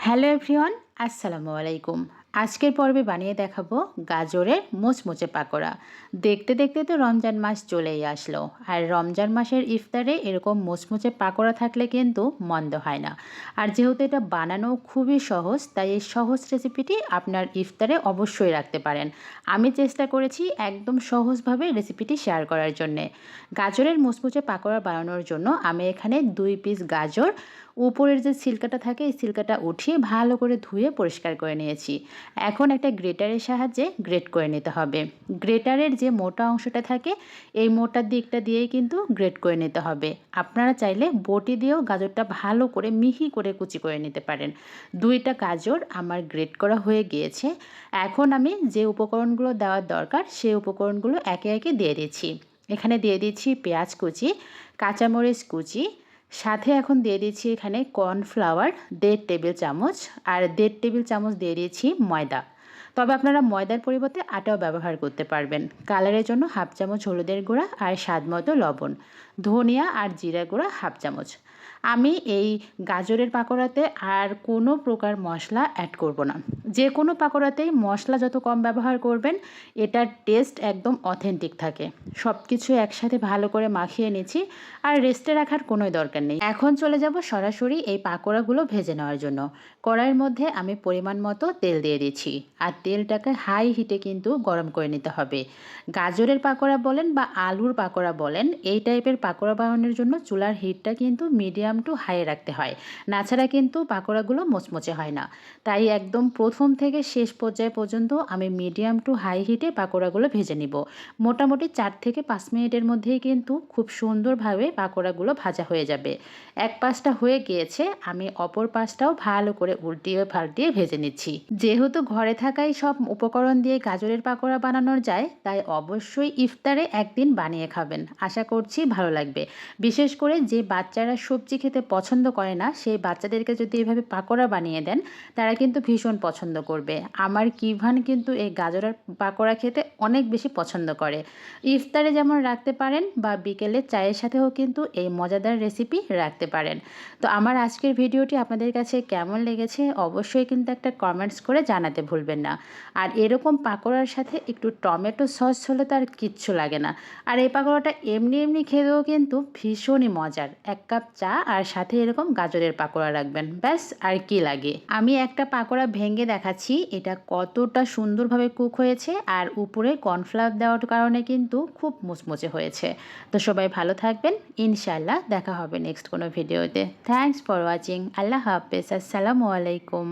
Hello everyone, আসসালামু আলাইকুম। আজকের পর্বে বানিয়ে দেখাবো গাজরের মুচমুচে পাকোড়া। দেখতে দেখতে তো রমজান মাস চলেই আসলো, আর রমজান মাসের ইফতারে এরকম মুচমুচে পাকোড়া থাকলে কিন্তু মন্দ হয় না। আর যেহেতু এটা বানানো খুবই সহজ, তাই এই সহজ রেসিপিটি আপনার ইফতারে অবশ্যই রাখতে পারেন। আমি চেষ্টা করেছি একদম সহজভাবে রেসিপিটি শেয়ার করার জন্যে। গাজরের মুচমুচে পাকোড়া বানানোর জন্য আমি এখানে 2 পিস গাজর উপরের যে ছিলকাটা থাকে এই ছিলকাটা উঠিয়ে ভালো করে ধুয়ে পরিষ্কার করে নিয়েছি। এখন একটা গ্রেটারের সাহায্যে গ্রেট করে নিতে হবে। গ্রেটারের যে মোটা অংশটা থাকে এই মোটা দিকটা দিয়েই কিন্তু গ্রেট করে নিতে হবে। আপনারা চাইলে বটি দিয়েও গাজরটা ভালো করে মিহি করে কুচি করে নিতে পারেন। 2টা গাজর আমার গ্রেট করা হয়ে গিয়েছে। এখন আমি যে উপকরণগুলো দেওয়ার দরকার সেই উপকরণগুলো একে একে দিয়ে দিচ্ছি। এখানে দিয়ে দিচ্ছি পেঁয়াজ কুচি, কাঁচামরিচ কুচি, সাথে এখন দিয়ে দিচ্ছি এখানে কর্নফ্লাওয়ার 1.5 টেবিল চামচ, আর 1.5 টেবিল চামচ দিয়ে দিচ্ছি ময়দা। তবে আপনারা ময়দার পরিবর্তে আটাও ব্যবহার করতে পারবেন। কালারের জন্য 1/2 চামচ হলুদের গুঁড়া আর স্বাদমতো লবণ, ধনিয়া আর জিরা গুঁড়া 1/2 চামচ। আমি এই গাজরের পাকোড়াতে আর কোনো প্রকার মশলা অ্যাড করব না। যে কোনো পাকোড়াতেই মশলা যত কম ব্যবহার করবেন এটার টেস্ট একদম অথেন্টিক থাকে। সব কিছু একসাথে ভালো করে মাখিয়ে নিচ্ছি, আর রেস্টে রাখার কোনোই দরকার নেই। এখন চলে যাব সরাসরি এই পাকোড়াগুলো ভেজে নেওয়ার জন্য। কড়াইয়ের মধ্যে আমি পরিমাণ মতো তেল দিয়ে দিচ্ছি, আর তেলটাকে হাই হিটে কিন্তু গরম করে নিতে হবে। গাজরের পাকোড়া বলেন বা আলুর পাকোড়া বলেন, এই টাইপের পাকোড়া বানানোর জন্য চুলার হিটটা কিন্তু মিডিয়াম টু হাই রাখতে হয়, না ছাড়া কিন্তু পাকোড়াগুলো মুচমুচে হয় না। তাই একদম প্রথম থেকে শেষ পর্যায় পর্যন্ত আমি মিডিয়াম টু হাই হিটে পাকোড়াগুলো ভেজে নিব। মোটামুটি 4 থেকে 5 মিনিটের মধ্যেই কিন্তু খুব সুন্দরভাবে পাকোড়াগুলো ভাজা হয়ে যাবে। এক পাশটা হয়ে গিয়েছে, আমি অপর পাশটাও ভালো করে উল্টিয়ে পাল্টিয়ে ভেজে নিচ্ছি। যেহেতু ঘরে থাকাই সব উপকরণ দিয়ে গাজরের পাকোড়া বানানো যায়, তাই অবশ্যই ইফতারে একদিন বানিয়ে খাবেন। আশা করছি ভালো লাগবে। বিশেষ করে যে বাচ্চারা সবজি খেতে পছন্দ করে না, সেই বাচ্চাদেরকে যদি এভাবে পাকোড়া বানিয়ে দেন তারা কিন্তু ভীষণ পছন্দ করবে। আমার কিভান কিন্তু এই গাজরের পাকোড়া খেতে অনেক বেশি পছন্দ করে। ইফতারে যেমন রাখতে পারেন বা বিকেলে চায়ের সাথেও কিন্তু এই মজাদার রেসিপি রাখতে পারেন। তো আমার আজকের ভিডিওটি আপনাদের কাছে কেমন লেগেছে অবশ্যই কিন্তু একটা কমেন্টস করে জানাতে ভুলবেন না। আর এরকম পাকোড়ার সাথে একটু টমেটো সস হলে তো আর কিচ্ছু লাগে না। আর এই পাকোড়াটা এমনি এমনি খেতেও কিন্তু ভীষণই মজার। 1 কাপ চা আর সাথে এরকম গাজরের পাকোড়া রাখবেন, ব্যাস আর কি লাগে। আমি একটা পাকোড়া ভেঙে দেখাচ্ছি এটা কতটা সুন্দরভাবে কুক হয়েছে, আর উপরে কর্নফ্লাওয়ার দেওয়ার কারণে কিন্তু খুব মুচমুচে হয়েছে। তো সবাই ভালো থাকবেন, ইনশাআল্লাহ দেখা হবে নেক্সট কোনো ভিডিওতে। Thanks for watching. আল্লাহ হাফেজ, আসসালামু আলাইকুম।